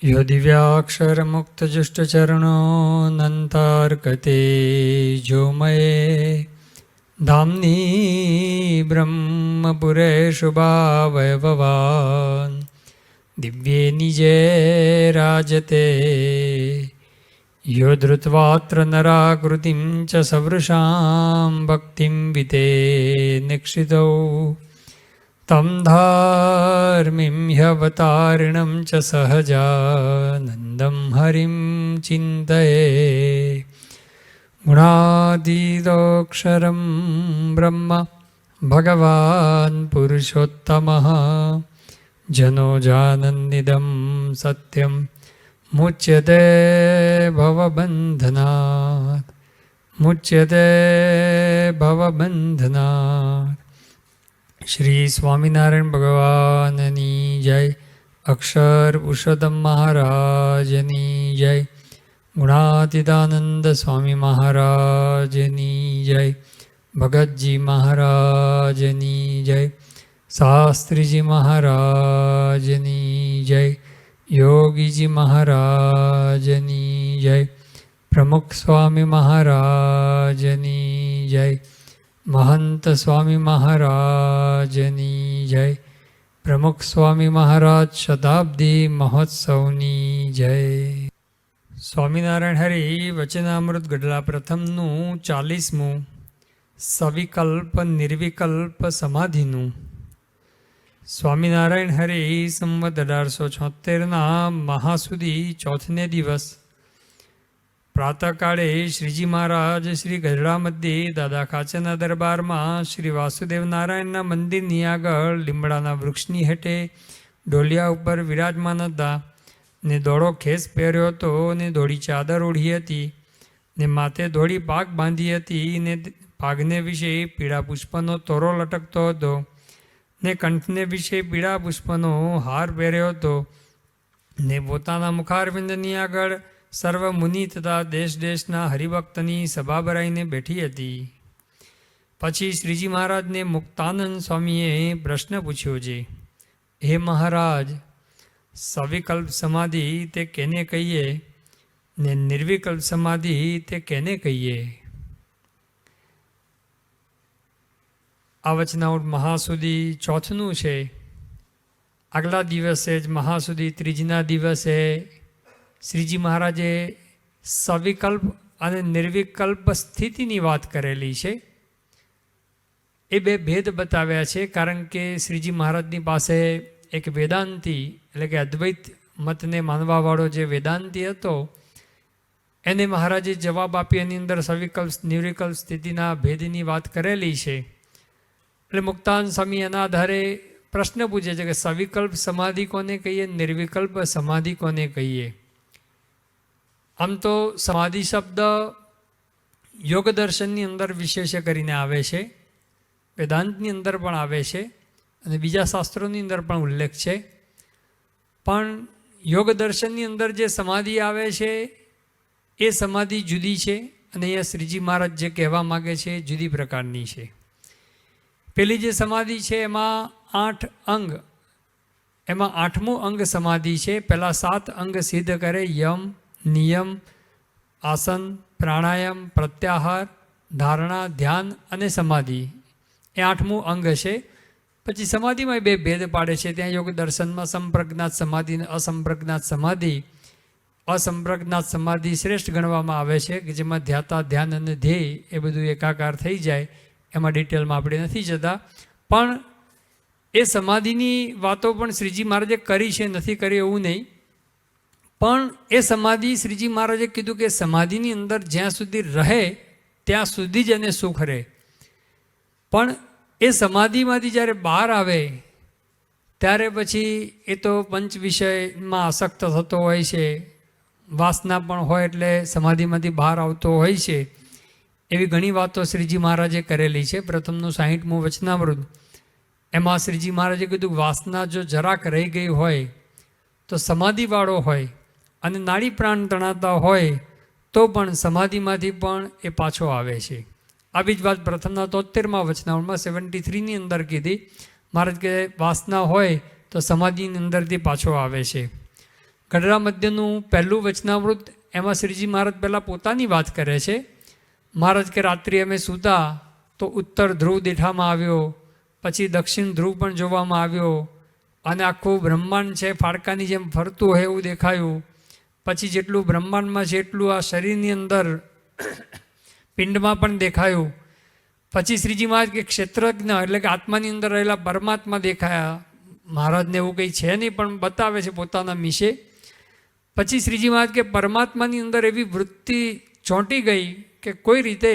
यो दिव्याक्षरमुक्तजुष्टचरणो नन्तार्कते जोमये धाम्नी ब्रह्मपुरेषु भावयभवान् दिव्ये निजे राजते यो धृत्वात्र नराकृतिं च सवृषां भक्तिं विते निक्षितौ तं धार्मिं ह्यवतारिणं च सहजानन्दं हरिं चिन्तये गुणातीतोऽक्षरं ब्रह्म भगवान् पुरुषोत्तमः जनो जानन्निदं सत्यं मुच्यते भवबन्धनात् श्री स्वामिनारायण भगवाननी जय। अक्षर पुरुषोत्तम महाराजनी जय। गुणातीतानंद स्वामी महाराजनी जय। भगतजी महाराजनी जय। शास्त्रीजी महाराजनी जय। योगीजी महाराजनी जय। प्रमुख स्वामी महाराजनी जय। महंत स्वामी महाराजनी जय। प्रमुख स्वामी महाराज शताब्दी महोत्सवनी जय। स्वामीनारायण हरि वचनामृत गढ़ला प्रथमनु 40मु सविकल्प निर्विकल्प समाधिनु। स्वामीनारायण हरि संवत 1876 महासुदी चौथने दिवस प्रातःकाळे श्रीजी महाराज श्री गढ़ड़ा मध्य दादा खाचरना दरबार में श्री वासुदेव नारायण मंदिर आगळ લીમડાના વૃક્ષની હેઠે ઢોલિયા ઉપર વિરાજમાન હતા ને ધોળો ખેસ પહેર્યો હતો ને ધોળી ચાદર ઓઢી હતી ને માથે ધોળી પાગ બાંધી હતી ને પાગને વિશે પીળા પુષ્પનો તોરો લટકતો હતો ને કંઠને વિશે પીળા પુષ્પનો હાર પહેર્યો હતો ને પોતાના મુખારવિંદની આગળ સર્વ મુનિ તથા દેશ દેશના હરિભક્તની સભા ભરાઈને બેઠી હતી। પછી શ્રીજી મહારાજને મુક્તાનંદ સ્વામીએ પ્રશ્ન પૂછ્યો છે, હે મહારાજ, સવિકલ્પ સમાધિ તે કેને કહીએ ને નિર્વિકલ્પ સમાધિ તે કેને કહીએ? આ વચનાઉટ મહાસુદી ચોથનું છે। આગલા દિવસે જ મહાસુદી ત્રીજના દિવસે શ્રીજી મહારાજે સવિકલ્પ અને નિર્વિકલ્પ સ્થિતિની વાત કરેલી છે। એ બે ભેદ બતાવ્યા છે, કારણ કે શ્રીજી મહારાજની પાસે એક વેદાંતી એટલે કે અદ્વૈત મતને માનવાવાળો જે વેદાંતી હતો એને મહારાજે જવાબ આપી એની અંદર સવિકલ્પ નિર્વિકલ્પ સ્થિતિના ભેદની વાત કરેલી છે। એટલે મુક્તાનંદ સ્વામી એના આધારે પ્રશ્ન પૂછે છે કે સવિકલ્પ સમાધિ કોને કહીએ, નિર્વિકલ્પ સમાધિ કોને કહીએ? આમ તો સમાધિ શબ્દ યોગ દર્શનની અંદર વિશેષ કરીને આવે છે, વેદાંતની અંદર પણ આવે છે અને બીજા શાસ્ત્રોની અંદર પણ ઉલ્લેખ છે। પણ યોગ દર્શનની અંદર જે સમાધિ આવે છે એ સમાધિ જુદી છે અને અહીંયા શ્રીજી મહારાજ જે કહેવા માગે છે એ જુદી પ્રકારની છે। પેલી જે સમાધિ છે એમાં 8 અંગ, એમાં 8મું અંગ સમાધિ છે। પહેલાં 7 અંગ સિદ્ધ કરે, યમ, નિયમ, આસન, પ્રાણાયામ, પ્રત્યાહાર, ધારણા, ધ્યાન અને સમાધિ, એ 8મું અંગ છે। પછી સમાધિમાં બે ભેદ પાડે છે ત્યાં યોગ દર્શનમાં, સંપ્રજ્ઞાત સમાધિ અને અસંપ્રજ્ઞાત સમાધિ। અસંપ્રજ્ઞાત સમાધિ શ્રેષ્ઠ ગણવામાં આવે છે કે જેમાં ધ્યાતા, ધ્યાન અને ધ્યેય એ બધું એકાકાર થઈ જાય। એમાં ડિટેલમાં આપણે નથી જતા, પણ એ સમાધિની વાતો પણ શ્રીજી મહારાજે કરી છે, નથી કરી એવું નહીં। પણ એ સમાધિ શ્રીજી મહારાજે કીધું કે સમાધિની અંદર જ્યાં સુધી રહે ત્યાં સુધી જ એને સુખ રહે, પણ એ સમાધિમાંથી જ્યારે બહાર આવે ત્યારે પછી એ તો પંચ વિષયમાં આસક્ત થતો હોય છે, વાસના પણ હોય એટલે સમાધિમાંથી બહાર આવતો હોય છે। એવી ઘણી વાતો શ્રીજી મહારાજે કરેલી છે। પ્રથમનું 60મું વચનામૃત, એમાં શ્રીજી મહારાજે કીધું વાસના જો જરાક રહી ગઈ હોય તો સમાધિવાળો હોય અને નાડી પ્રાણ તણાતા હોય તો પણ સમાધિમાંથી પણ એ પાછો આવે છે। આવી જ વાત પ્રથમના 73મા વચનામૃતમાં 73ની અંદર કીધી। મહારાજ કે વાસના હોય તો સમાધિની અંદરથી પાછો આવે છે। ગઢડા મધ્યનું પહેલું વચનામૃત, એમાં શ્રીજી મહારાજ પહેલાં પોતાની વાત કરે છે. મહારાજ કે રાત્રિ અમે સૂતા તો ઉત્તર ધ્રુવ દેખામાં આવ્યો, પછી દક્ષિણ ધ્રુવ પણ જોવામાં આવ્યો, અને આખું બ્રહ્માંડ છે ફાડકાની જેમ ફરતું હોય એવું દેખાયું. પછી જેટલું બ્રહ્માંડમાં છે એટલું આ શરીરની અંદર પિંડમાં પણ દેખાયું. પછી શ્રીજી મહારાજ કે ક્ષેત્રજ્ઞ એટલે કે આત્માની અંદર રહેલા પરમાત્મા દેખાયા. મહારાજને એવું કંઈ છે નહીં, પણ બતાવે છે પોતાના મિશે. પછી શ્રીજી મહારાજ કે પરમાત્માની અંદર એવી વૃત્તિ ચોંટી ગઈ કે કોઈ રીતે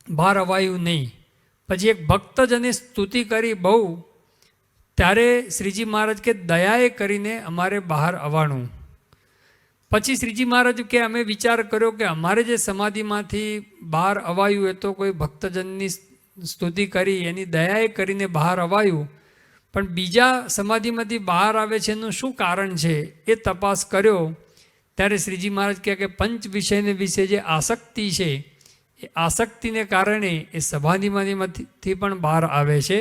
બહાર અવાયું નહીં. પછી એક ભક્તજને સ્તુતિ કરી બહુ, ત્યારે શ્રીજી મહારાજ કે દયાએ કરીને અમારે બહાર આવવાનું. પછી શ્રીજી મહારાજ કે અમે વિચાર કર્યો કે અમારે જે સમાધિમાંથી બહાર અવાયું એ તો કોઈ ભક્તજનની સ્તુતિ કરી, એની દયાએ કરીને બહાર અવાયું, પણ બીજા સમાધિમાંથી બહાર આવે છે એનું શું કારણ છે એ તપાસ કર્યો. ત્યારે શ્રીજી મહારાજ કહે કે પંચ વિષયને વિશે જે આસક્તિ છે એ આસક્તિને કારણે એ સમાધિમાંથી પણ બહાર આવે છે.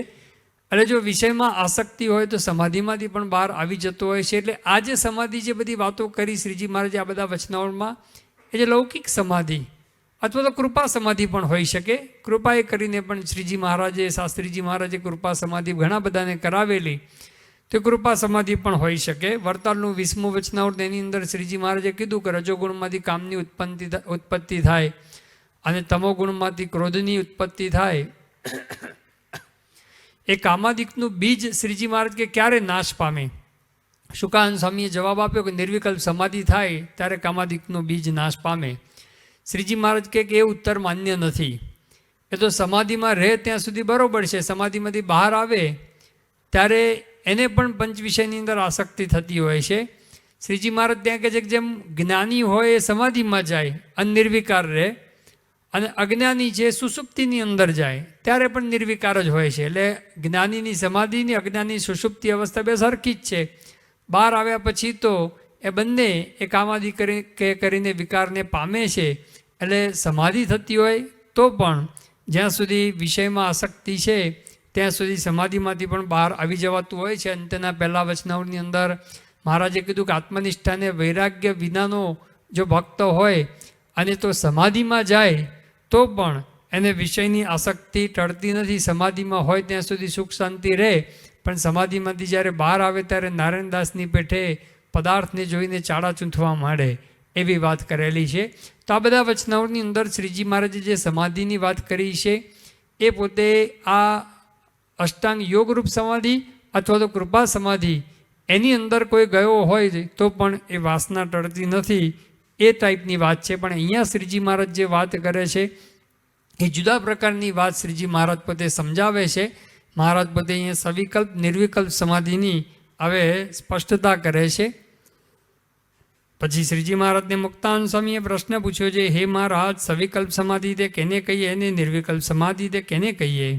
એટલે જો વિષયમાં આસક્તિ હોય તો સમાધિમાંથી પણ બહાર આવી જતો હોય છે. એટલે આ જે સમાધિ જે બધી વાતો કરી શ્રીજી મહારાજે આ બધા વચનાઓમાં, એ જે લૌકિક સમાધિ અથવા તો કૃપા સમાધિ પણ હોઈ શકે. કૃપાએ કરીને પણ શ્રીજી મહારાજે, શાસ્ત્રીજી મહારાજે કૃપા સમાધિ ઘણા બધાને કરાવેલી, તો કૃપા સમાધિ પણ હોઈ શકે. વરતાલનું 20મું વચનાવૃત, એની અંદર શ્રીજી મહારાજે કીધું કે રજોગુણમાંથી કામની ઉત્પત્તિ થાય અને તમોગુણમાંથી ક્રોધની ઉત્પત્તિ થાય. એ કામાદિકનું બીજ શ્રીજી મહારાજ કે ક્યારે નાશ પામે? શુકાનંદ સ્વામીએ જવાબ આપ્યો કે નિર્વિકલ્પ સમાધિ થાય ત્યારે કામાદિકનું બીજ નાશ પામે. શ્રીજી મહારાજ કે એ ઉત્તર માન્ય નથી. એ તો સમાધિમાં રહે ત્યાં સુધી બરાબર છે, સમાધિમાંથી બહાર આવે ત્યારે એને પણ પંચ વિષયની અંદર આસક્તિ થતી હોય છે. શ્રીજી મહારાજ ત્યાં કહે છે કે જેમ જ્ઞાની હોય એ સમાધિમાં જાય અને નિર્વિકાર રહે, અને અજ્ઞાની છે સુષુપ્તિની અંદર જાય ત્યારે પણ નિર્વિકાર જ હોય છે. એટલે જ્ઞાનીની સમાધિની, અજ્ઞાની સુષુપ્તિ અવસ્થા બે સરખી જ છે. બહાર આવ્યા પછી તો એ બંને એ કામાદિ કરીને વિકારને પામે છે. એટલે સમાધિ થતી હોય તો પણ જ્યાં સુધી વિષયમાં આસક્તિ છે ત્યાં સુધી સમાધિમાંથી પણ બહાર આવી જવાતું હોય છે. અને તેના પહેલાં વચનાવની અંદર મહારાજે કીધું કે આત્મનિષ્ઠાને વૈરાગ્ય વિનાનો જો ભક્ત હોય અને તો સમાધિમાં જાય તો પણ એને વિષયની આસક્તિ ટળતી નથી. સમાધિમાં હોય ત્યાં સુધી સુખ શાંતિ રહે, પણ સમાધિમાંથી જ્યારે બહાર આવે ત્યારે નારાયણદાસની પેઠે પદાર્થને જોઈને ચાડા ચૂંથવા માંડે, એવી વાત કરેલી છે. તો આ બધા વચનાઓની અંદર શ્રીજી મહારાજે જે સમાધિની વાત કરી છે એ પોતે આ અષ્ટાંગ યોગરૂપ સમાધિ અથવા તો કૃપા સમાધિ, એની અંદર કોઈ ગયો હોય તો પણ એ વાસના ટળતી નથી, એ ટાઈપની વાત છે. પણ અહીંયા શ્રીજી મહારાજ જે વાત કરે છે એ જુદા પ્રકારની વાત શ્રીજી મહારાજ પોતે સમજાવે છે. મહારાજ પોતે અહીંયા સવિકલ્પ નિર્વિકલ્પ સમાધિની હવે સ્પષ્ટતા કરે છે. પછી શ્રીજી મહારાજને મુક્તાનંદ સ્વામીએ પ્રશ્ન પૂછ્યો છે, હે મહારાજ, સવિકલ્પ સમાધિ તે કેને કહીએ અને નિર્વિકલ્પ સમાધિ તે કેને કહીએ?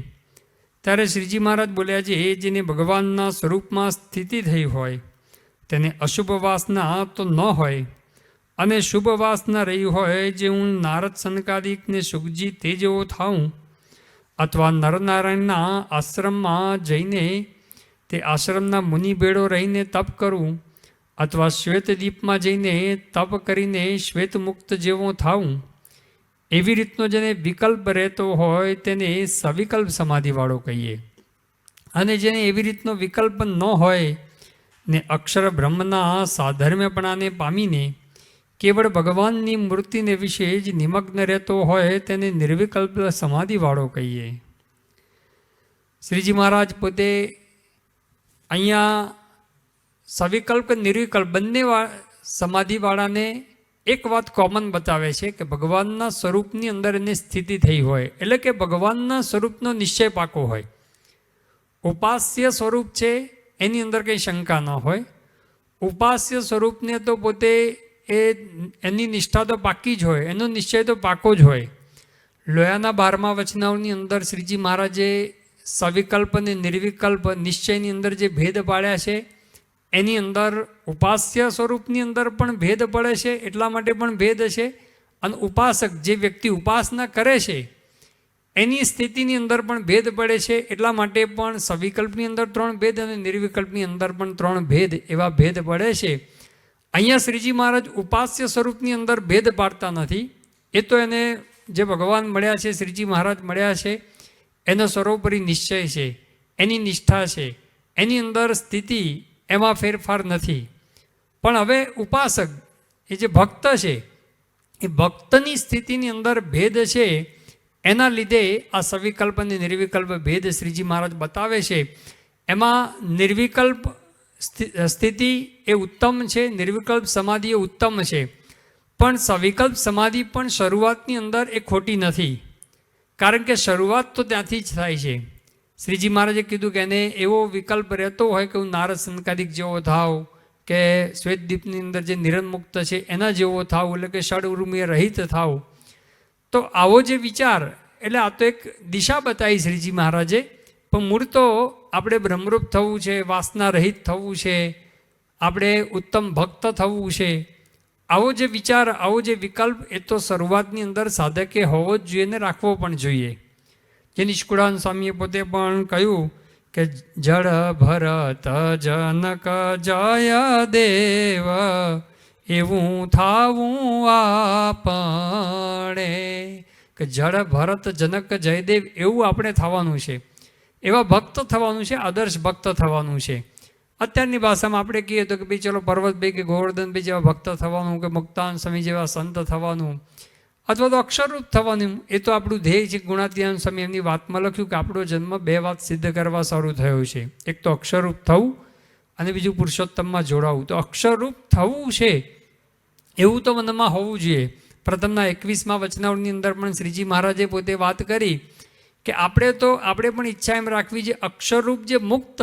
ત્યારે શ્રીજી મહારાજ બોલ્યા છે, એ જેને ભગવાનના સ્વરૂપમાં સ્થિતિ થઈ હોય તેને અશુભ વાસના તો ન હોય, અને શુભ વાસના રહી હોય, જે હું નારદ સનકાદિકને સુખજી તે જેવો થાઉં, અથવા નરનારાયણના આશ્રમમાં જઈને તે આશ્રમના મુનિ ભેળો રહીને તપ કરું, અથવા શ્વેતદીપમાં જઈને તપ કરીને શ્વેતમુક્ત જેવો થાઉં, એવી રીતનો જેને વિકલ્પ રહેતો હોય તેને સવિકલ્પ સમાધિવાળો કહીએ. અને જેને એવી રીતનો વિકલ્પ ન હોય ને અક્ષર બ્રહ્મના સાધર્મ્યપણાને પામીને કેવળ ભગવાનની મૂર્તિને વિશે જ નિમગ્ન રહેતો હોય તેને નિર્વિકલ્પ સમાધિવાળો કહીએ. શ્રીજી મહારાજ પોતે અહીંયા સવિકલ્પ નિર્વિકલ્પ બંને સમાધિવાળાને એક વાત કોમન બતાવે છે કે ભગવાનના સ્વરૂપની અંદર એની સ્થિતિ થઈ હોય, એટલે કે ભગવાનના સ્વરૂપનો નિશ્ચય પાકો હોય. ઉપાસ્ય સ્વરૂપ છે એની અંદર કંઈ શંકા ન હોય. ઉપાસ્ય સ્વરૂપને તો પોતે એની નિષ્ઠા તો પાકી જ હોય, એનો નિશ્ચય તો પાકો જ હોય. લોયાના 12મા વચનાઓની અંદર શ્રીજી મહારાજે સવિકલ્પ અને નિર્વિકલ્પ નિશ્ચયની અંદર જે ભેદ પાડ્યા છે એની અંદર ઉપાસ્ય સ્વરૂપની અંદર પણ ભેદ પડે છે, એટલા માટે પણ ભેદ છે. અને ઉપાસક જે વ્યક્તિ ઉપાસના કરે છે એની સ્થિતિની અંદર પણ ભેદ પડે છે, એટલા માટે પણ સવિકલ્પની અંદર 3 ભેદ અને નિર્વિકલ્પની અંદર પણ 3 ભેદ, એવા ભેદ પડે છે. અહીંયા શ્રીજી મહારાજ ઉપાસ્ય સ્વરૂપની અંદર ભેદ પાડતા નથી. એ તો એને જે ભગવાન મળ્યા છે, શ્રીજી મહારાજ મળ્યા છે, એનો સર્વોપરી નિશ્ચય છે, એની નિષ્ઠા છે, એની અંદર સ્થિતિ, એમાં ફેરફાર નથી. પણ હવે ઉપાસક એ જે ભક્ત છે, એ ભક્તની સ્થિતિની અંદર ભેદ છે. એના લીધે આ સવિકલ્પ અને નિર્વિકલ્પ ભેદ શ્રીજી મહારાજ બતાવે છે. એમાં નિર્વિકલ્પ સ્થિતિ એ ઉત્તમ છે, નિર્વિકલ્પ સમાધિ એ ઉત્તમ છે. પણ સવિકલ્પ સમાધિ પણ શરૂઆતની અંદર એ ખોટી નથી, કારણ કે શરૂઆત તો ત્યાંથી જ થાય છે. શ્રીજી મહારાજે કીધું કે એને એવો વિકલ્પ રહેતો હોય કે હું નારદ સંકાદિક જેવો થાવ, કે શ્વેતદીપની અંદર જે નિરંજનમુક્ત છે એના જેવો થાવ, એટલે કે ષડઉર્મિય રહિત થાવ. તો આવો જે વિચાર, એટલે આ તો એક દિશા બતાવી શ્રીજી મહારાજે, પણ મૂળ તો આપણે બ્રહ્મરૂપ થવું છે, વાસના રહિત થવું છે, આપણે ઉત્તમ ભક્ત થવું છે. આવો જે વિચાર, આવો જે વિકલ્પ, એ તો શરૂઆતની અંદર સાધકે હોવો જ જોઈએ ને રાખવો પણ જોઈએ. જે નિષ્કુળાનંદ સ્વામીએ પોતે પણ કહ્યું કે જળ ભરત જનક જય દેવ, એવું થાવું આપણે. કે જળ ભરત જનક જયદેવ એવું આપણે થવાનું છે, એવા ભક્ત થવાનું છે, આદર્શ ભક્ત થવાનું છે. અત્યારની ભાષામાં આપણે કહીએ તો કે ભાઈ ચલો પર્વતભાઈ કે ગોવર્ધનભાઈ જેવા ભક્ત થવાનું, કે મુક્તાન સ્વામી જેવા સંત થવાનું, અથવા તો અક્ષરરૂપ થવાનું. એ તો આપણું ધ્યેય છે. ગુણાતીતાનંદ સ્વામી એમની વાતમાં લખ્યું કે આપણો જન્મ બે વાત સિદ્ધ કરવા શરૂ થયો છે. એક તો અક્ષરરૂપ થવું અને બીજું પુરુષોત્તમમાં જોડાવું. તો અક્ષરરૂપ થવું છે એવું તો મનમાં હોવું જોઈએ. પ્રથમના 21મા વચનાવળની અંદર પણ શ્રીજી મહારાજે પોતે વાત કરી કે આપણે પણ ઈચ્છા એમ રાખવી છે અક્ષરરૂપ જે મુક્ત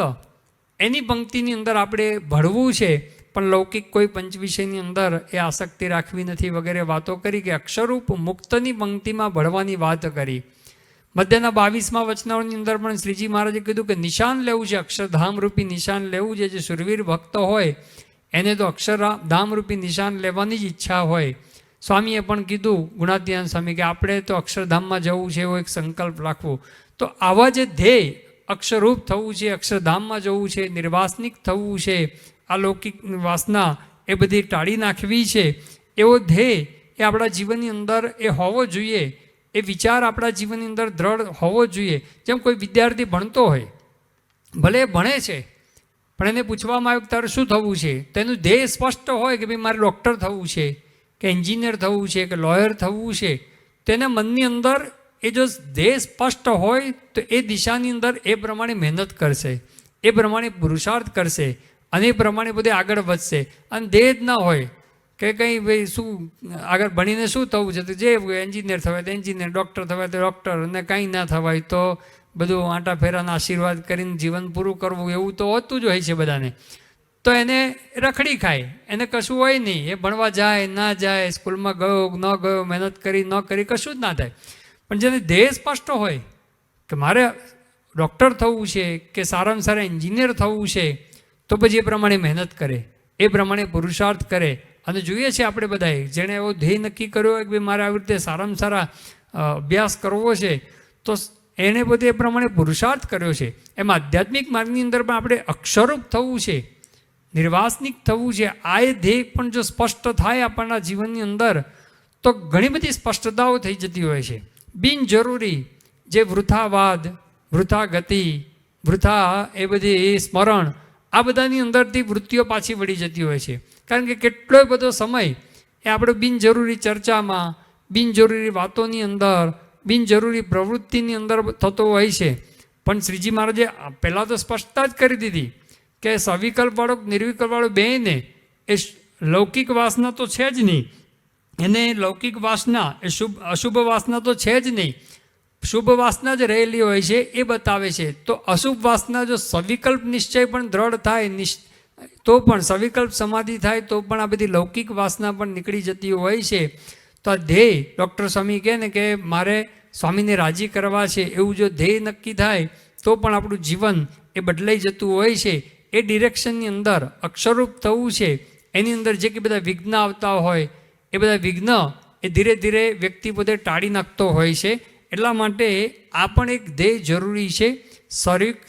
એની પંક્તિની અંદર આપણે ભળવું છે, પણ લૌકિક કોઈ પંચવિષયની અંદર એ આસક્તિ રાખવી નથી વગેરે વાતો કરી. કે અક્ષરરૂપ મુક્તની પંક્તિમાં ભળવાની વાત કરી. મધ્યના 22મા વચનાવળની અંદર પણ શ્રીજી મહારાજે કીધું કે નિશાન લેવું છે, અક્ષરધામરૂપી નિશાન લેવું છે. જે સુરવીર ભક્ત હોય એને તો અક્ષરધામરૂપી નિશાન લેવાની જ ઈચ્છા હોય. સ્વામીએ પણ કીધું, ગુણાતીતાનંદ સ્વામી, કે આપણે તો અક્ષરધામમાં જવું છે એવો એક સંકલ્પ રાખવો. તો આવા જે ધ્યેય, અક્ષરરૂપ થવું છે, અક્ષરધામમાં જવું છે, નિર્વાસનિક થવું છે, અલૌકિક વાસના એ બધી ટાળી નાખવી છે, એવો ધ્યેય એ આપણા જીવનની અંદર એ હોવો જોઈએ. એ વિચાર આપણા જીવનની અંદર દ્રઢ હોવો જોઈએ. જેમ કોઈ વિદ્યાર્થી ભણતો હોય, ભલે ભણે છે, પણ એને પૂછવામાં આવ્યું કે તારે શું થવું છે, તેનું ધ્યેય સ્પષ્ટ હોય કે ભાઈ મારે ડૉક્ટર થવું છે, કે એન્જિનિયર થવું છે, કે લોયર થવું છે. તેને મનની અંદર એ જો ધ્યેય સ્પષ્ટ હોય તો એ દિશાની અંદર એ પ્રમાણે મહેનત કરશે, એ પ્રમાણે પુરુષાર્થ કરશે અને એ પ્રમાણે બધે આગળ વધશે. અને ધ્યેય જ ના હોય કે કંઈ ભાઈ શું આગળ ભણીને શું થવું છે, તો જે એન્જિનિયર થવાય તો એન્જિનિયર, ડૉક્ટર થવાય તો ડૉક્ટર, અને કંઈ ના થવાય તો બધું આંટા ફેરાના આશીર્વાદ કરીને જીવન પૂરું કરવું, એવું તો હોતું જ હોય છે બધાને. તો એને રખડી ખાય, એને કશું હોય નહીં. એ ભણવા જાય ના જાય, સ્કૂલમાં ગયો ન ગયો, મહેનત કરી ન કરી, કશું જ ના થાય. પણ જેને ધ્યેય સ્પષ્ટ હોય કે મારે ડૉક્ટર થવું છે, કે સારામાં સારા એન્જિનિયર થવું છે, તો પછી એ પ્રમાણે મહેનત કરે, એ પ્રમાણે પુરુષાર્થ કરે. અને જોઈએ છે આપણે બધાએ, જેણે એવો ધ્યેય નક્કી કર્યો હોય કે ભાઈ મારે આવી રીતે સારામાં સારા અભ્યાસ કરવો છે, તો એણે પોતે એ પ્રમાણે પુરુષાર્થ કર્યો છે. એમ આધ્યાત્મિક માર્ગની અંદર પણ આપણે અક્ષરરૂપ થવું છે, નિર્વાસનિક થવું છે. આ એ ધ્યેય પણ જો સ્પષ્ટ થાય આપણના જીવનની અંદર, તો ઘણી બધી સ્પષ્ટતાઓ થઈ જતી હોય છે. બિનજરૂરી જે વૃથાવાદ, વૃથા ગતિ, વૃથા એ બધી સ્મરણ, આ બધાની અંદરથી વૃત્તિઓ પાછી વળી જતી હોય છે. કારણ કે કેટલોય બધો સમય એ આપણો બિનજરૂરી ચર્ચામાં, બિનજરૂરી વાતોની અંદર, બિનજરૂરી પ્રવૃત્તિની અંદર થતો હોય છે. પણ શ્રીજી મહારાજે પહેલાં તો સ્પષ્ટતા જ કરી દીધી કે સવિકલ્પવાળો નિર્વિકલ્પવાળો બેને એ લૌકિક વાસના તો છે જ નહીં. એને લૌકિક વાસના એ અશુભ વાસના તો છે જ નહીં. શુભ વાસના જ રહેલી હોય છે એ બતાવે છે. તો અશુભ વાસના જો સવિકલ્પ નિશ્ચય પણ દ્રઢ થાય, તો પણ સવિકલ્પ સમાધિ થાય, તો પણ આ બધી લૌકિક વાસના પણ નીકળી જતી હોય છે. તો આ ધ્યેય, ડૉક્ટર સ્વામી કહે ને કે મારે સ્વામીને રાજી કરવા છે, એવું જો ધ્યેય નક્કી થાય તો પણ આપણું જીવન એ બદલાઈ જતું હોય છે. એ ડિરેક્શનની અંદર અક્ષરરૂપ થવું છે. એની અંદર જે કે બધા વિઘ્ન આવતા હોય, એ બધા વિઘ્ન એ ધીરે ધીરે વ્યક્તિ પોતે ટાળી નાખતો હોય છે. એટલા માટે આ પણ એક ધ્યેય જરૂરી છે,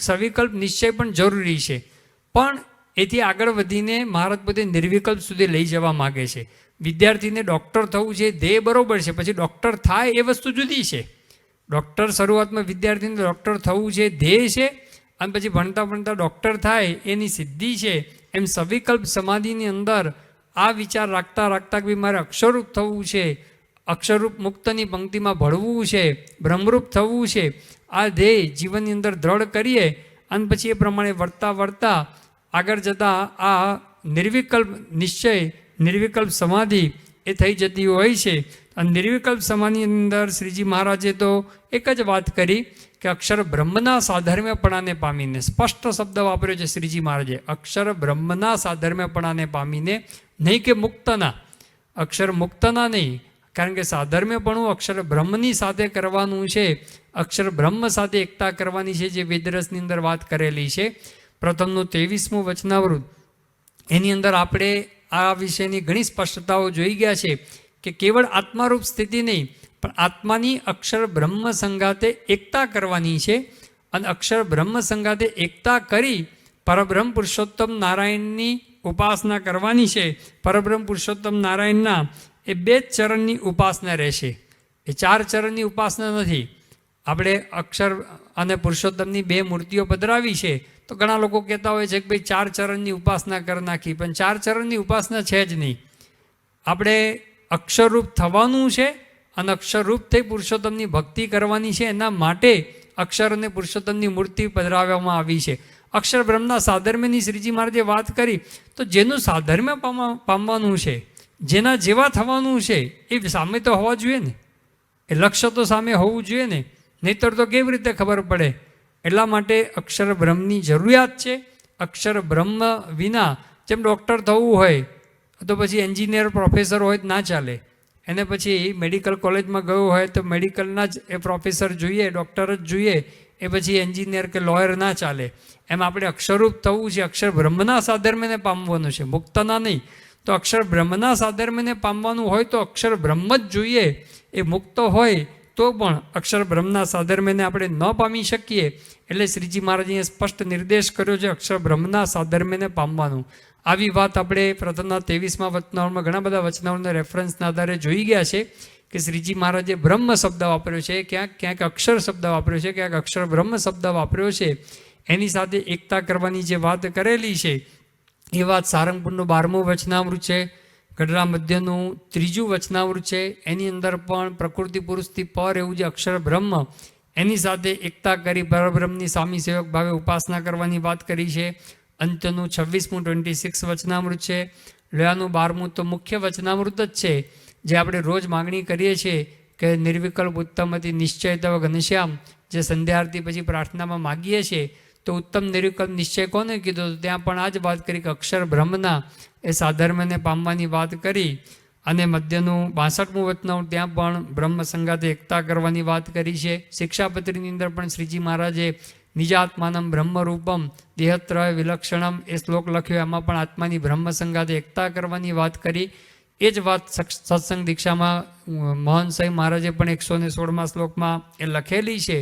સવિકલ્પ નિશ્ચય પણ જરૂરી છે. પણ એથી આગળ વધીને મહારાજ પોતે નિર્વિકલ્પ સુધી લઈ જવા માગે છે. વિદ્યાર્થીને ડૉક્ટર થવું છે ધ્યેય બરોબર છે, પછી ડૉક્ટર થાય એ વસ્તુ જુદી છે. ડૉક્ટર શરૂઆતમાં વિદ્યાર્થીને ડૉક્ટર થવું છે ધ્યેય છે, અને પછી ભણતા ભણતા ડૉક્ટર થાય એની સિદ્ધિ છે. એમ સવિકલ્પ સમાધિની અંદર આ વિચાર રાખતા રાખતા કે મારે અક્ષરરૂપ થવું છે, અક્ષરરૂપ મુક્તની પંક્તિમાં ભળવું છે, બ્રહ્મરૂપ થવું છે, આ ધ્યેય જીવનની અંદર દ્રઢ કરીએ અને પછી એ પ્રમાણે વર્તા વર્તા આગળ જતાં આ નિર્વિકલ્પ નિશ્ચય, નિર્વિકલ્પ સમાધિ એ થઈ જતી હોય છે. અને નિર્વિકલ્પ સમાધિની અંદર શ્રીજી મહારાજે તો એક જ વાત કરી કે અક્ષર બ્રહ્મના સાધર્મ્યપણાને પામીને, સ્પષ્ટ શબ્દ વાપર્યો છે શ્રીજી મહારાજે, અક્ષર બ્રહ્મના સાધર્મ્યપણાને પામીને, નહીં કે મુક્તના, અક્ષર મુક્તના નહીં. કારણ કે સાધર્મ્યપણું અક્ષર બ્રહ્મની સાથે કરવાનું છે, અક્ષર બ્રહ્મ સાથે એકતા કરવાની છે, જે વેદરસની અંદર વાત કરેલી છે. પ્રથમનું 23મું વચનાવૃત, એની અંદર આપણે આ વિષયની ઘણી સ્પષ્ટતાઓ જોઈ ગયા છે કે કેવળ આત્મારૂપ સ્થિતિ નહીં, પણ આત્માની અક્ષર બ્રહ્મ સંગાતે એકતા કરવાની છે. અને અક્ષર બ્રહ્મ સંગાતે એકતા કરી પરબ્રહ્મ પુરુષોત્તમ નારાયણની ઉપાસના કરવાની છે. પરબ્રહ્મ પુરુષોત્તમ નારાયણના એ 2 ચરણની ઉપાસના રહેશે, એ 4 ચરણની ઉપાસના નથી. આપણે અક્ષર અને પુરુષોત્તમની 2 મૂર્તિઓ પધરાવી છે, તો ઘણા લોકો કહેતા હોય છે કે ભાઈ 4 ચરણની ઉપાસના કરી નાખી, પણ 4 ચરણની ઉપાસના છે જ નહીં. આપણે અક્ષરરૂપ થવાનું છે અને અક્ષરરૂપ થઈ પુરુષોત્તમની ભક્તિ કરવાની છે. એના માટે અક્ષર અને પુરુષોત્તમની મૂર્તિ પધરાવવામાં આવી છે. અક્ષર બ્રહ્મના સાધર્મ્યની શ્રીજી મહારાજે વાત કરી, તો જેનું સાધર્મ્ય પામવાનું છે, જેના જેવા થવાનું છે, એ સામે તો હોવા જોઈએ ને, એ લક્ષ્ય તો સામે હોવું જોઈએ ને, નહીંતર તો કેવી રીતે ખબર પડે. એટલા માટે અક્ષર બ્રહ્મની જરૂરિયાત છે. અક્ષર બ્રહ્મ વિના, જેમ ડૉક્ટર થવું હોય તો પછી એન્જિનિયર પ્રોફેસર હોય તો ના ચાલે, એને પછી મેડિકલ કોલેજમાં ગયો હોય તો મેડિકલના જ એ પ્રોફેસર જોઈએ, ડૉક્ટર જ જોઈએ, એ પછી એન્જિનિયર કે લોયર ના ચાલે. એમ આપણે અક્ષરરૂપ થવું છે, અક્ષર બ્રહ્મના સાધર્મ્યને પામવાનું છે, મુક્તના નહીં. તો અક્ષર બ્રહ્મના સાધર્મ્યને પામવાનું હોય તો અક્ષર બ્રહ્મ જ જોઈએ. એ મુક્ત હોય તો પણ અક્ષર બ્રહ્મના સાધર્મ્યને આપણે ન પામી શકીએ. એટલે શ્રીજી મહારાજે સ્પષ્ટ નિર્દેશ કર્યો છે અક્ષર બ્રહ્મના સાધર્મ્યને પામવાનું. આવી વાત આપણે પ્રથમના 23મા વચનાવળમાં ઘણા બધા વચનાવળના રેફરન્સના આધારે જોઈ ગયા છે કે શ્રીજી મહારાજે બ્રહ્મ શબ્દ વાપર્યો છે, ક્યાંક ક્યાંક અક્ષર શબ્દ વાપર્યો છે, ક્યાંક અક્ષર બ્રહ્મ શબ્દ વાપર્યો છે. એની સાથે એકતા કરવાની જે વાત કરેલી છે એ વાત સારંગપુરનું 12મું વચનામૃત છે, ગઢડા મધ્યનું 3જું વચનામૃત છે. એની અંદર પણ પ્રકૃતિ પુરુષથી પર એવું જે અક્ષર બ્રહ્મ, એની સાથે એકતા કરી પરબ્રહ્મની સ્વામી સેવક ભાવે ઉપાસના કરવાની વાત કરી છે. અંત્યનું 26મું 26 વચનામૃત છે. લોયાનું 12મું તો મુખ્ય વચનામૃત જ છે, જે આપણે રોજ માગણી કરીએ છીએ કે નિર્વિકલ્પ ઉત્તમથી નિશ્ચય તવ ઘનશ્યામ, જે સંધ્યા આરતી પછી પ્રાર્થનામાં માગીએ છીએ. તો ઉત્તમ નિર્વિકલ્પ નિશ્ચય કોને કીધો? તો ત્યાં પણ આ જ વાત કરી કે અક્ષર બ્રહ્મના એ સાધર્મ્યને પામવાની વાત કરી. અને મધ્યનું 62મું વચનામૃત, ત્યાં પણ બ્રહ્મ સંગાતે એકતા કરવાની વાત કરી છે. શિક્ષાપત્રીની અંદર પણ શ્રીજી મહારાજે નિજાત્માનમ બ્રહ્મરૂપમ દેહત્રય વિલક્ષણમ એ શ્લોક લખ્યો, એમાં પણ આત્માની બ્રહ્મ સંગાતે એકતા કરવાની વાત કરી. એ જ વાત સત્સંગ દીક્ષામાં મોહન સાંઈ મહારાજે પણ 116મા શ્લોકમાં એ લખેલી છે.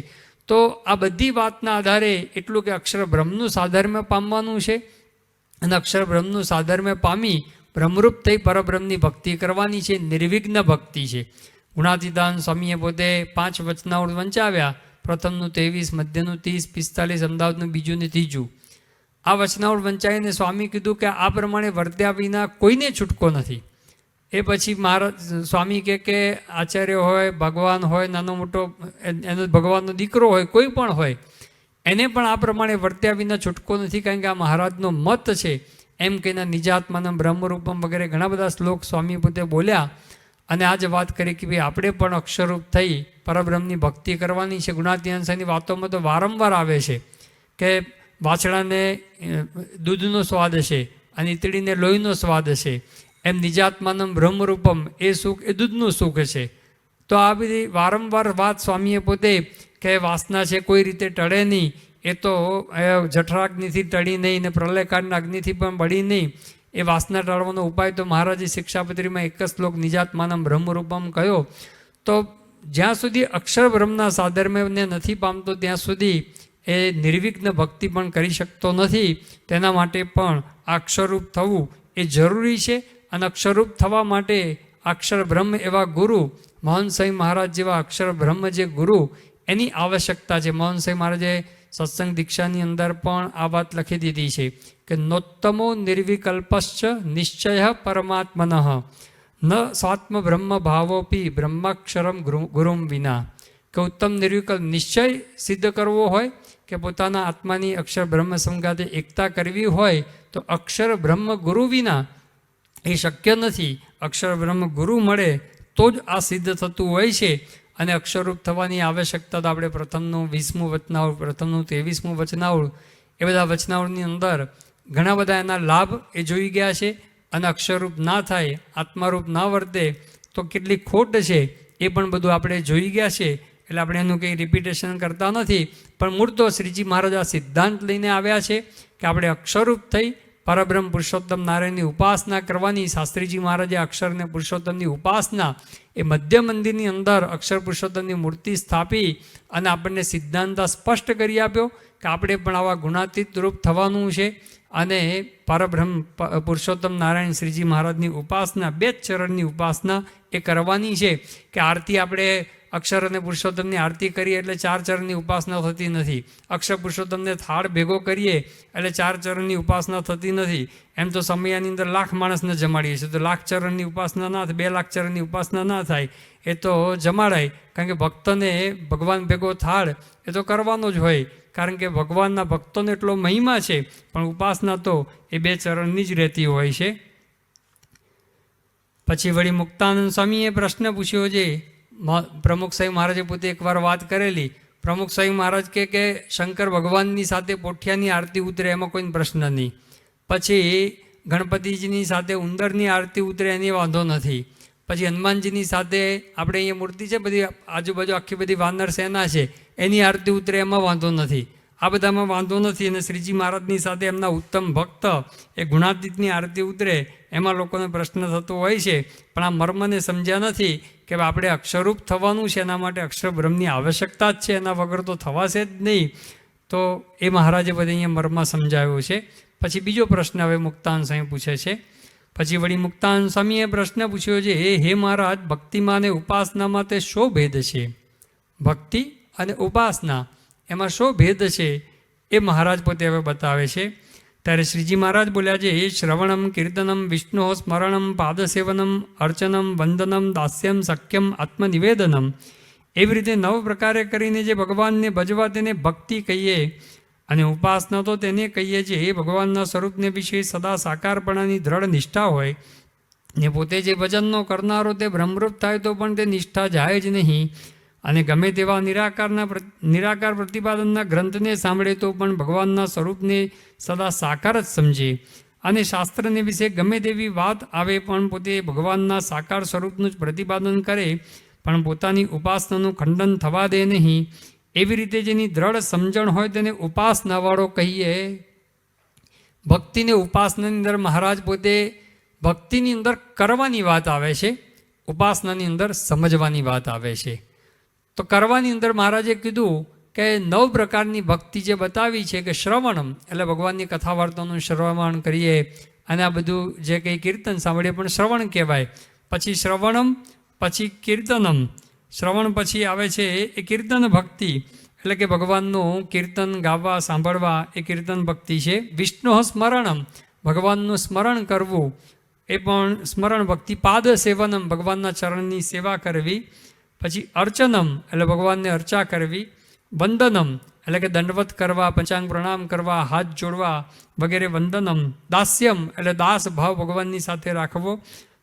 તો આ બધી વાતના આધારે એટલું કે અક્ષર બ્રહ્મનું સાધર્મ્ય પામવાનું છે, અને અક્ષર બ્રહ્મનું સાધર્મ્ય પામી બ્રહ્મરૂપ થઈ પરબ્રહ્મની ભક્તિ કરવાની છે. નિર્વિઘ્ન ભક્તિ છે. ગુણાતીતાન સ્વામીએ પોતે 5 વચનાવૃત વંચાવ્યા, પ્રથમનું 23, મધ્યનું 30, 45, અમદાવાદનું 2જું ને 3જું. આ વચનાવૃત વંચાવીને સ્વામી કીધું કે આ પ્રમાણે વર્ત્યા વિના કોઈને છૂટકો નથી. એ પછી મહારાજ સ્વામી કે આચાર્ય હોય, ભગવાન હોય, નાનો મોટો એનો ભગવાનનો દીકરો હોય, કોઈ પણ હોય, એને પણ આ પ્રમાણે વર્ત્યા વિના છૂટકો નથી. કારણ કે આ મહારાજનો મત છે. એમ કહીને નિજાત્માનમ બ્રહ્મરૂપમ વગેરે ઘણા બધા શ્લોક સ્વામી પોતે બોલ્યા. અને આ જ વાત કરી કે ભાઈ આપણે પણ અક્ષરરૂપ થઈ પરબ્રહ્મની ભક્તિ કરવાની છે. ગુણાતીતાની વાતોમાં તો વારંવાર આવે છે કે વાછડાને દૂધનો સ્વાદ હશે અને ઈતળીને લોહીનો સ્વાદ હશે, એમ નિજાત્માનમ બ્રહ્મરૂપમ એ સુખ એ દૂધનું સુખ છે. તો આ બધી વારંવાર વાત સ્વામીએ પોતે કે વાસના છે કોઈ રીતે ટળે નહીં, એ તો જઠરાગ્નિથી ટળી નહીં ને પ્રલયકાળના અગ્નિથી પણ બળી નહીં. એ વાસના ટાળવાનો ઉપાય તો મહારાજે શિક્ષાપત્રીમાં એક જ શ્લોક નિજાત્માનમ બ્રહ્મરૂપમ કહ્યો. તો જ્યાં સુધી અક્ષર બ્રહ્મના સાધર્મ્યને નથી પામતો ત્યાં સુધી એ નિર્વિઘ્ન ભક્તિ પણ કરી શકતો નથી. તેના માટે પણ આ અક્ષરરૂપ થવું એ જરૂરી છે. અને અક્ષરરૂપ થવા માટે અક્ષર બ્રહ્મ એવા ગુરુ, મોહન સ્વામી મહારાજ જેવા અક્ષર બ્રહ્મ જે ગુરુ, એની આવશ્યકતા છે. મોહન સ્વામી મહારાજે સત્સંગ દીક્ષાની અંદર પણ આ વાત લખી દીધી છે કે નોત્તમો નિર્વિકલ્પશ્ચ નિશ્ચય પરમાત્મન ન સ્વાત્મ બ્રહ્મ ભાવોપી બ્રહ્માક્ષરમ ગુરુમ વિના. કે ઉત્તમ નિર્વિકલ્પ નિશ્ચય સિદ્ધ કરવો હોય કે પોતાના આત્માની અક્ષર બ્રહ્મ સંગાતે એકતા કરવી હોય તો અક્ષર બ્રહ્મ ગુરુ વિના એ શક્ય નથી. અક્ષર બ્રહ્મ ગુરુ મળે તો જ આ સિદ્ધ થતું હોય છે. અને અક્ષરરૂપ થવાની આવશ્યકતા તો આપણે પ્રથમનું 20મું વચનાવળ, પ્રથમનું 23મું વચનાવળ, એ બધા વચનાવળની અંદર ઘણા બધા એના લાભ એ જોઈ ગયા છે. અને અક્ષરરૂપ ના થાય, આત્મારૂપ ના વર્તે તો કેટલી ખોટ છે એ પણ બધું આપણે જોઈ ગયા છે. એટલે આપણે એનું કંઈ રિપીટેશન કરતા નથી. પણ મૂળ તો શ્રીજી મહારાજ આ સિદ્ધાંત લઈને આવ્યા છે કે આપણે અક્ષરરૂપ થઈ પરબ્રહ્મ પુરુષોત્તમ નારાયણની ઉપાસના કરવાની. શાસ્ત્રીજી મહારાજે અક્ષર અને પુરુષોત્તમની ઉપાસના એ મધ્ય મંદિરની અંદર અક્ષર પુરુષોત્તમની મૂર્તિ સ્થાપી અને આપણને સિદ્ધાંત સ્પષ્ટ કરી આપ્યો કે આપણે પણ આવા ગુણાતીત રૂપ થવાનું છે. અને પરબ્રહ્મ પુરુષોત્તમ નારાયણ શ્રીજી મહારાજની ઉપાસના, 2 જ ચરણની ઉપાસના એ કરવાની છે. કે આરતી આપણે અક્ષર અને પુરુષોત્તમની આરતી કરીએ એટલે 4 ચરણની ઉપાસના થતી નથી. અક્ષર પુરુષોત્તમને થાળ ભેગો કરીએ એટલે 4 ચરણની ઉપાસના થતી નથી. એમ તો સમયાની અંદર 1,00,000 માણસને જમાડીએ છીએ તો 1,00,000 ચરણની ઉપાસના ના થાય, 2,00,000 ચરણની ઉપાસના ના થાય. એ તો જમાડાય, કારણ કે ભક્તને ભગવાન ભેગો થાળ એ તો કરવાનો જ હોય. કારણ કે ભગવાનના ભક્તોને એટલો મહિમા છે. પણ ઉપાસના તો એ 2 ચરણની જ રહેતી હોય છે. પછી વળી મુક્તાનંદ સ્વામીએ પ્રશ્ન પૂછ્યો છે. પ્રમુખ સાહેબ મહારાજે પોતે એકવાર વાત કરેલી. પ્રમુખ સાહેબ મહારાજ કે શંકર ભગવાનની સાથે પોઠિયાની આરતી ઉતરે એમાં કોઈ પ્રશ્ન નહીં. પછી ગણપતિજીની સાથે ઉંદરની આરતી ઉતરે એની વાંધો નથી. પછી હનુમાનજીની સાથે આપણે અહીંયા મૂર્તિ છે બધી આજુબાજુ આખી બધી વાનર સેના છે એની આરતી ઉતરે એમાં વાંધો નથી. આ બધામાં વાંધો નથી. અને શ્રીજી મહારાજની સાથે એમના ઉત્તમ ભક્ત એ ગુણાતીતની આરતી ઉતરે એમાં લોકોને પ્રશ્ન થતો હોય છે. પણ આ મર્મને સમજ્યા નથી કે આપણે અક્ષરરૂપ થવાનું છે. એના માટે અક્ષર બ્રહ્મની આવશ્યકતા જ છે. એના વગર તો થવાશે જ નહીં. તો એ મહારાજે બધે અહીંયા મર્મમાં સમજાવ્યો છે. પછી બીજો પ્રશ્ન હવે મુક્તાનંદ સ્વામી પૂછે છે. પછી વળી મુક્તાનંદ સ્વામીએ પ્રશ્ન પૂછ્યો છે, હે મહારાજ, ભક્તિમાં અને ઉપાસનામાં તે શો ભેદ છે? ભક્તિ અને ઉપાસના એમાં શો ભેદ છે એ મહારાજ પોતે હવે બતાવે છે. ત્યારે શ્રીજી મહારાજ બોલ્યા છે, હે શ્રવણમ, કીર્તનમ, વિષ્ણુ સ્મરણમ, પાદસેવનમ, અર્ચનમ, વંદનમ, દાસ્યમ, સખ્યમ, આત્મનિવેદનમ. એવી રીતે 9 પ્રકારે કરીને જે ભગવાનને ભજવા તેને ભક્તિ કહીએ. અને ઉપાસના તો તેને કહીએ છીએ એ ભગવાનના સ્વરૂપને વિશે સદા સાકારપણાની દ્રઢ નિષ્ઠા હોય ને પોતે જે ભજનનો કરનારો તે બ્રહ્મરૂપ થાય તો પણ તે નિષ્ઠા જાય જ નહીં. અને ગમે તેવા નિરાકાર પ્રતિપાદનના ગ્રંથને સાંભળે તો પણ ભગવાનના સ્વરૂપને સદા સાકાર જ સમજે. અને શાસ્ત્રને વિશે ગમે તેવી વાત આવે પણ પોતે ભગવાનના સાકાર સ્વરૂપનું જ પ્રતિપાદન કરે પણ પોતાની ઉપાસનાનું ખંડન થવા દે નહીં. એવી રીતે જેની દ્રઢ સમજણ હોય તેને ઉપાસનાવાળો કહીએ. ભક્તિને ઉપાસનાની અંદર મહારાજ પોતે ભક્તિની અંદર કરવાની વાત આવે છે, ઉપાસનાની અંદર સમજવાની વાત આવે છે. તો કરવાની અંદર મહારાજે કીધું કે 9 પ્રકારની ભક્તિ જે બતાવી છે કે શ્રવણમ એટલે ભગવાનની કથા વાર્તાનું શ્રવણ કરીએ અને આ બધું જે કંઈ કીર્તન સાંભળીએ પણ શ્રવણ કહેવાય. પછી શ્રવણમ, પછી કીર્તનમ. શ્રવણ પછી આવે છે એ કીર્તન ભક્તિ, એટલે કે ભગવાનનું કીર્તન ગાવા સાંભળવા એ કીર્તન ભક્તિ છે. વિષ્ણુ સ્મરણમ, ભગવાનનું સ્મરણ કરવું એ પણ સ્મરણ ભક્તિ. પાદ સેવનમ, ભગવાનના ચરણની સેવા કરવી. પછી અર્ચનમ એટલે ભગવાનને અર્ચા કરવી. વંદનમ એટલે કે દંડવત કરવા, પંચાંગ પ્રણામ કરવા, હાથ જોડવા વગેરે વંદનમ. દાસ્યમ એટલે દાસ ભાવ ભગવાનની સાથે રાખવો.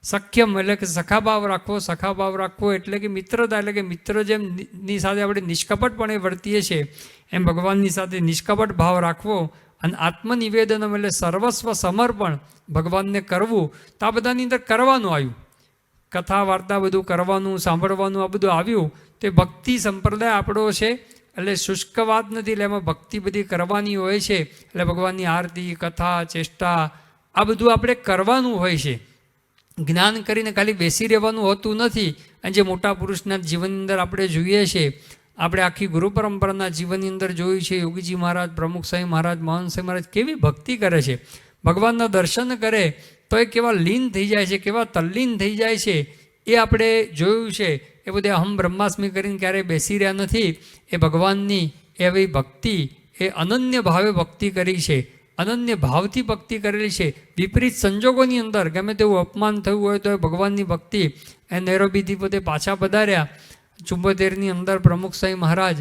સખ્યમ એટલે કે સખાભાવ રાખવો. સખાભાવ રાખવો એટલે કે મિત્રતા, એટલે કે મિત્ર જેમની સાથે આપણે નિષ્કપટપણે વર્તીએ છીએ એમ ભગવાનની સાથે નિષ્કપટ ભાવ રાખવો. અને આત્મનિવેદનમ એટલે સર્વસ્વ સમર્પણ ભગવાનને કરવું. તો આ બધાની અંદર કરવાનું આવ્યું, કથા વાર્તા બધું કરવાનું, સાંભળવાનું આ બધું આવ્યું. તે ભક્તિ સંપ્રદાય આપણો છે એટલે શુષ્ક વાત નથી. એટલે એમાં ભક્તિ બધી કરવાની હોય છે. એટલે ભગવાનની આરતી, કથા, ચેષ્ટા આ બધું આપણે કરવાનું હોય છે. જ્ઞાન કરીને ખાલી બેસી રહેવાનું હોતું નથી. અને જે મોટા પુરુષના જીવનની અંદર આપણે જોઈએ છીએ, આપણે આખી ગુરુ પરંપરાના જીવનની અંદર જોયું છે, યોગીજી મહારાજ, પ્રમુખ સ્વામી મહારાજ, મોહન સ્વામી મહારાજ કેવી ભક્તિ કરે છે. ભગવાનના દર્શન કરે તો એ કેવા લીન થઈ જાય છે, કેવા તલ્લીન થઈ જાય છે, એ આપણે જોયું છે. એ બધે અહમ બ્રહ્માસ્મિ કરીને ક્યારેય બેસી રહ્યા નથી. એ ભગવાનની એવી ભક્તિ, એ અનન્ય ભાવે ભક્તિ કરી છે, અનન્ય ભાવથી ભક્તિ કરેલી છે. વિપરીત સંજોગોની અંદર ગમે તેવું અપમાન થયું હોય તો એ ભગવાનની ભક્તિ. એ નૈરોબીથી પોતે પાછા પધાર્યા 74ની અંદર પ્રમુખ સાંઈ મહારાજ,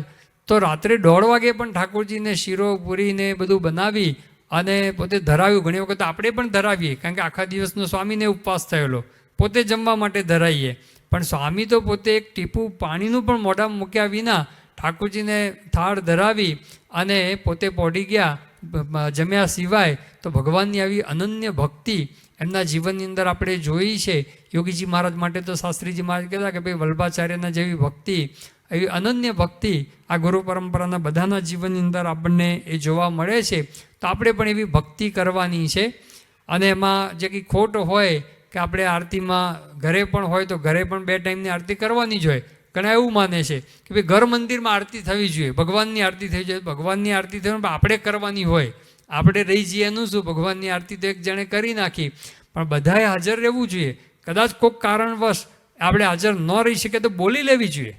તો રાત્રે 1:30 વાગે પણ ઠાકોરજીને શીરો પૂરીને બધું બનાવી અને પોતે ધરાવ્યું. ઘણી વખત આપણે પણ ધરાવીએ, કારણ કે આખા દિવસનો સ્વામીને ઉપવાસ થયેલો, પોતે જમવા માટે ધરાવીએ. પણ સ્વામી તો પોતે એક ટીપું પાણીનું પણ મોઢામાં મૂક્યા વિના ઠાકોરજીને થાળ ધરાવી અને પોતે પહોંચી ગયા જમ્યા સિવાય. તો ભગવાનની આવી અનન્ય ભક્તિ એમના જીવનની અંદર આપણે જોઈ છે. યોગીજી મહારાજ માટે તો શાસ્ત્રીજી મહારાજ કહેતા કે ભાઈ વલ્ભાચાર્યના જેવી ભક્તિ, એવી અનન્ય ભક્તિ આ ગુરુ પરંપરાના બધાના જીવનની અંદર આપણને એ જોવા મળે છે. તો આપણે પણ એવી ભક્તિ કરવાની છે. અને એમાં જે કંઈ ખોટ હોય કે આપણે આરતીમાં ઘરે પણ હોય તો ઘરે પણ 2 ટાઈમની આરતી કરવાની જ હોય. ઘણા એવું માને છે કે ભાઈ ઘર મંદિરમાં આરતી થવી જોઈએ, ભગવાનની આરતી થવી જોઈએ. ભગવાનની આરતી થવી આપણે કરવાની હોય, આપણે રહી જઈએ એનું શું? ભગવાનની આરતી તો એક જણે કરી નાખી, પણ બધાએ હાજર રહેવું જોઈએ. કદાચ કોઈક કારણવશ આપણે હાજર ન રહી શકીએ તો બોલી લેવી જોઈએ.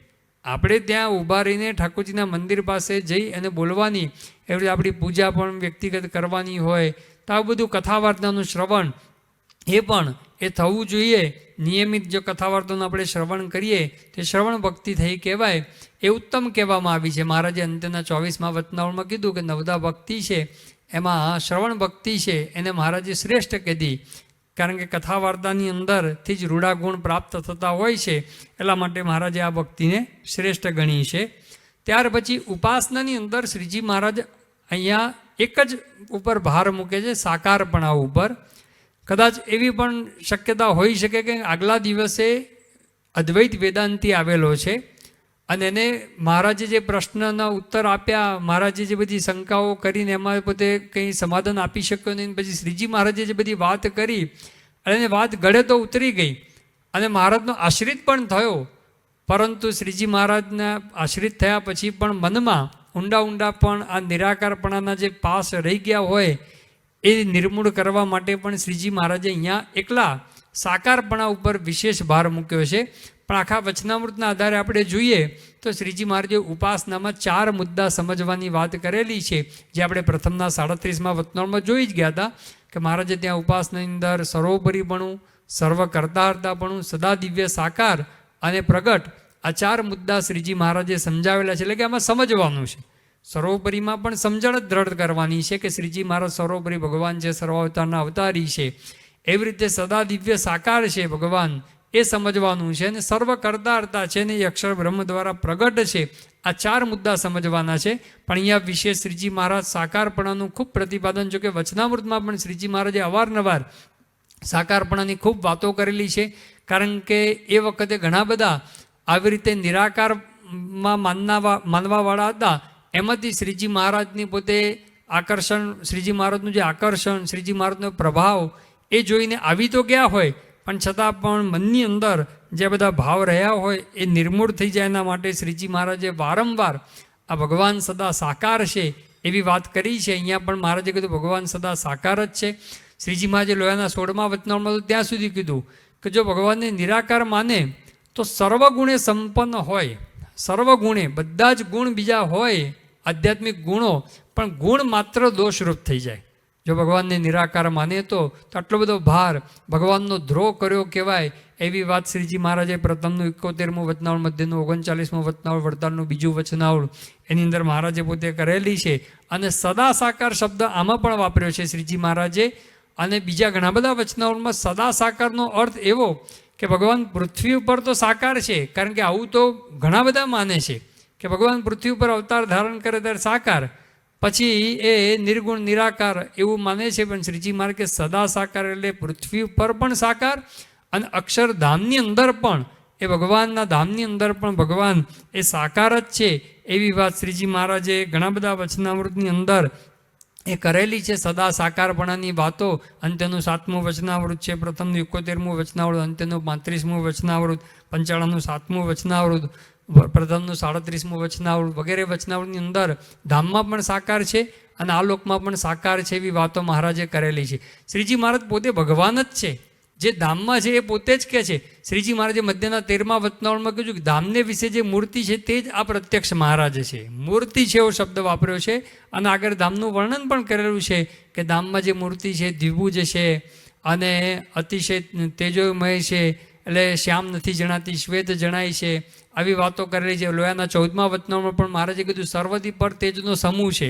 આપણે ત્યાં ઊભા રહીને ઠાકોરજીના મંદિર પાસે જઈ અને બોલવાની. એવી રીતે આપણી પૂજા પણ વ્યક્તિગત કરવાની હોય. તો આ બધું કથા વાર્તાનું શ્રવણ એ પણ એ થવું જોઈએ. નિયમિત જો કથા વાર્તાનું આપણે શ્રવણ કરીએ તે શ્રવણ ભક્તિ થઈ કહેવાય. એ ઉત્તમ કહેવામાં આવી છે. મહારાજે અંત્યના 24મા વચનાવળમાં કીધું કે 9 ભક્તિ છે એમાં શ્રવણ ભક્તિ છે એને મહારાજે શ્રેષ્ઠ કીધી. કારણ કે કથા વાર્તાની અંદરથી જ રૂડા ગુણ પ્રાપ્ત થતા હોય છે, એટલા માટે મહારાજે આ ભક્તિને શ્રેષ્ઠ ગણી છે. ત્યાર પછી ઉપાસનાની અંદર શ્રીજી મહારાજ અહીંયા એક જ ઉપર ભાર મૂકે છે, સાકારપણા ઉપર. કદાચ એવી પણ શક્યતા હોઈ શકે કે આગલા દિવસે અદ્વૈત વેદાંતિ આવેલો છે અને એને મહારાજે જે પ્રશ્નના ઉત્તર આપ્યા, મહારાજે જે બધી શંકાઓ કરીને એમાં પોતે કંઈ સમાધાન આપી શક્યો નહીં. પછી શ્રીજી મહારાજે જે બધી વાત કરી અને એને વાત ગળે તો ઉતરી ગઈ અને મહારાજનો આશ્રિત પણ થયો. પરંતુ શ્રીજી મહારાજના આશ્રિત થયા પછી પણ મનમાં ઊંડા પણ આ નિરાકારપણાના જે પાસ રહી ગયા હોય એ નિર્મૂળ કરવા માટે પણ શ્રીજી મહારાજે અહીંયા એકલા સાકારપણા ઉપર વિશેષ ભાર મૂક્યો છે. પણ આખા વચનામૃતના આધારે આપણે જોઈએ તો શ્રીજી મહારાજે ઉપાસનામાં 4 મુદ્દા સમજવાની વાત કરેલી છે, જે આપણે પ્રથમના 37મા વચનામૃતમાં જોઈ જ ગયા હતા કે મહારાજે ત્યાં ઉપાસનાની અંદર સર્વોપરીપણું, સર્વકર્તાહર્તાપણું, સદા દિવ્ય સાકાર અને પ્રગટ, આ 4 મુદ્દા શ્રીજી મહારાજે સમજાવેલા છે. એટલે કે આમાં સમજવાનું છે. સર્વોપરીમાં પણ સમજણ જ દ્રઢ કરવાની છે કે શ્રીજી મહારાજ સર્વોપરી ભગવાન છે, સર્વાવતારના અવતારી છે. એવી રીતે સદા દિવ્ય સાકાર છે ભગવાન, એ સમજવાનું છે. અને સર્વ કર્તાહર્તા છે ને એ અક્ષર બ્રહ્મ દ્વારા પ્રગટ છે. આ 4 મુદ્દા સમજવાના છે. પણ અહીંયા વિશેષ શ્રીજી મહારાજ સાકારપણાનું ખૂબ પ્રતિપાદન, જો કે વચનામૃતમાં પણ શ્રીજી મહારાજે અવારનવાર સાકારપણાની ખૂબ વાતો કરેલી છે. કારણ કે એ વખતે ઘણા બધા આવી રીતે નિરાકારમાં માનવાવાળા હતા. એમાંથી શ્રીજી મહારાજની પોતે આકર્ષણ, શ્રીજી મહારાજનું જે આકર્ષણ, શ્રીજી મહારાજનો પ્રભાવ એ જોઈને આવી તો ગયા હોય, પણ છતાં પણ મનની અંદર જે બધા ભાવ રહ્યા હોય એ નિર્મૂળ થઈ જાય. એના માટે શ્રીજી મહારાજે વારંવાર આ ભગવાન સદા સાકાર છે એવી વાત કરી છે. અહીંયા પણ મહારાજે કીધું ભગવાન સદા સાકાર જ છે. શ્રીજી મહારાજે લોયાના 16મા વચનામૃતમાં ત્યાં સુધી કીધું કે જો ભગવાનને નિરાકાર માને તો સર્વગુણે સંપન્ન હોય. સર્વગુણે બધા જ ગુણ બીજા હોય, આધ્યાત્મિક ગુણો, પણ ગુણ માત્ર દોષરૂપ થઈ જાય. જો ભગવાનને નિરાકાર માને તો આટલો બધો ભાર ભગવાનનો દ્રોહ કર્યો કહેવાય. એવી વાત શ્રીજી મહારાજે પ્રથમનું 71મું વચનાવળ, મધ્યનું 39મું વચનાવળ, વડતાલનું 2જું વચનાવળ એની અંદર મહારાજે પોતે કરેલી છે. અને સદા સાકાર શબ્દ આમાં પણ વાપર્યો છે શ્રીજી મહારાજે. અને બીજા ઘણા બધા વચનાવળમાં સદા સાકારનો અર્થ એવો કે ભગવાન પૃથ્વી ઉપર તો સાકાર છે, કારણ કે આવું તો ઘણા બધા માને છે કે ભગવાન પૃથ્વી ઉપર અવતાર ધારણ કરે ત્યારે સાકાર, પછી એ નિર્ગુણ નિરાકાર એવું માને છે. પણ શ્રીજી મહારાજ કે સદા સાકાર એટલે પૃથ્વી ઉપર પણ સાકાર અને અક્ષરધામની અંદર પણ, એ ભગવાનના ધામની અંદર પણ ભગવાન એ સાકાર જ છે. એવી વાત શ્રીજી મહારાજે ઘણા બધા વચનામૃતની અંદર એ કરેલી છે. સદા સાકારપણાની વાતો અંત્યનું 7મું વચનાવૃત છે, પ્રથમનું 71મું વચનાવૃત, અંત્યનું 35મું વચનાવૃત, પંચાળાનું 7મું વચનાવૃત, પ્રથમનું 37મું વચનાવૃત વગેરે વચનાવૃતની અંદર ધામમાં પણ સાકાર છે અને આ લોકમાં પણ સાકાર છે એવી વાતો મહારાજે કરેલી છે. શ્રીજી મહારાજ પોતે ભગવાન જ છે, જે ધામમાં છે એ પોતે જ કહે છે. શ્રીજી મહારાજે મધ્યના 13મા વચનામૃતમાં કહ્યું કે ધામને વિશે જે મૂર્તિ છે તે જ આ પ્રત્યક્ષ મહારાજ છે. મૂર્તિ છે એવો શબ્દ વાપર્યો છે અને આગળ ધામનું વર્ણન પણ કરેલું છે કે ધામમાં જે મૂર્તિ છે દ્વિભુજ છે અને અતિશય તેજોમય છે, એટલે શ્યામ નથી જણાતી, શ્વેત જણાય છે, આવી વાતો કરેલી છે. લોયાના 14મા વચનામૃતમાં પણ મહારાજે કીધું સર્વથી પર તેજનો સમૂહ છે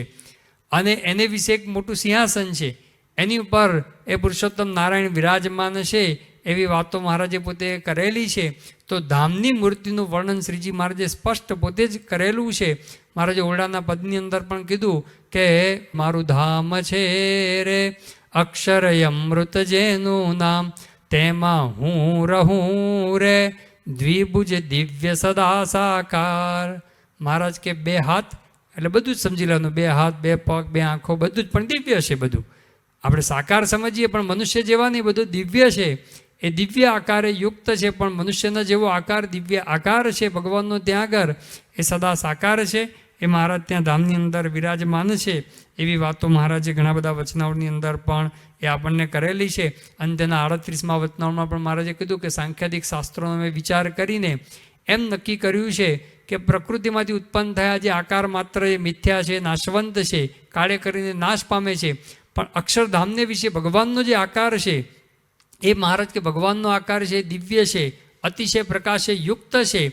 અને એને વિશે એક મોટું સિંહાસન છે, એની ઉપર એ પુરુષોત્તમ નારાયણ વિરાજમાન છે, એવી વાતો મહારાજે પોતે કરેલી છે. તો ધામની મૂર્તિનું વર્ણન શ્રીજી મહારાજે સ્પષ્ટ પોતે જ કરેલું છે. મહારાજે ઓરડાના પદની અંદર પણ કીધું કે મારું ધામ છે રે અક્ષર અમૃત જેનું નામ, તેમાં હું રહું રે દ્વિભુજ દિવ્ય સદા સાકાર. મહારાજ કે બે હાથ એટલે બધું જ સમજી લેવાનું, બે હાથ, બે પગ, બે આંખો, બધું જ પણ દિવ્ય છે. બધું આપણે સાકાર સમજીએ પણ મનુષ્ય જેવા નહીં, બધું દિવ્ય છે. એ દિવ્ય આકારે યુક્ત છે, પણ મનુષ્યના જેવો આકાર દિવ્ય આકાર છે ભગવાનનો ત્યાં આગળ, એ સદા સાકાર છે. એ મહારાજ ત્યાં ધામની અંદર વિરાજમાન છે. એવી વાતો મહારાજે ઘણા બધા વચનાવળની અંદર પણ એ આપણને કરેલી છે. અને તેના 38મા વચનાવળમાં પણ મહારાજે કીધું કે સાંખ્યાદિક શાસ્ત્રોનો મેં વિચાર કરીને એમ નક્કી કર્યું છે કે પ્રકૃતિમાંથી ઉત્પન્ન થયા જે આકાર માત્ર એ મિથ્યા છે, નાશવંત છે, કાળે કરીને નાશ પામે છે. પણ અક્ષરધામને વિશે ભગવાનનો જે આકાર છે એ મહારાજ કે ભગવાનનો આકાર છે દિવ્ય છે, અતિશય પ્રકાશે યુક્ત છે.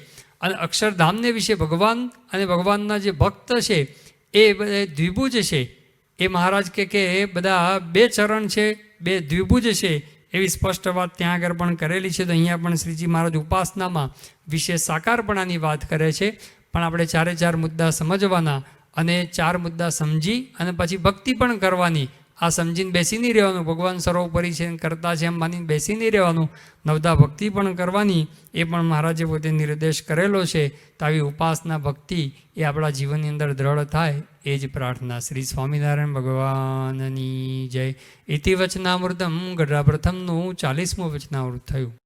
અને અક્ષરધામને વિશે ભગવાન અને ભગવાનના જે ભક્ત છે એ દ્વિભુજ છે. એ મહારાજ કે એ બધા બે ચરણ છે, બે દ્વિભુજ છે, એવી સ્પષ્ટ વાત ત્યાં આગળ પણ કરેલી છે. તો અહીંયા પણ શ્રીજી મહારાજ ઉપાસનામાં વિશેષ સાકારપણાની વાત કરે છે. પણ આપણે ચારે ચાર મુદ્દા સમજવાના અને ચાર મુદ્દા સમજી અને પછી ભક્તિ પણ કરવાની. આ સમજીને બેસી નહીં રહેવાનું, ભગવાન સર્વોપરી છે કરતા છે એમ માનીને બેસી નહીં રહેવાનું, નવદા ભક્તિ પણ કરવાની. એ પણ મહારાજે પોતે નિર્દેશ કરેલો છે. તો આવી ઉપાસના ભક્તિ એ આપણા જીવનની અંદર દ્રઢ થાય એ જ પ્રાર્થના. શ્રી સ્વામિનારાયણ ભગવાનની જય. ઇતિ વચનામૃતમ ગઢડા પ્રથમનું 40મું વચનામૃત થયું.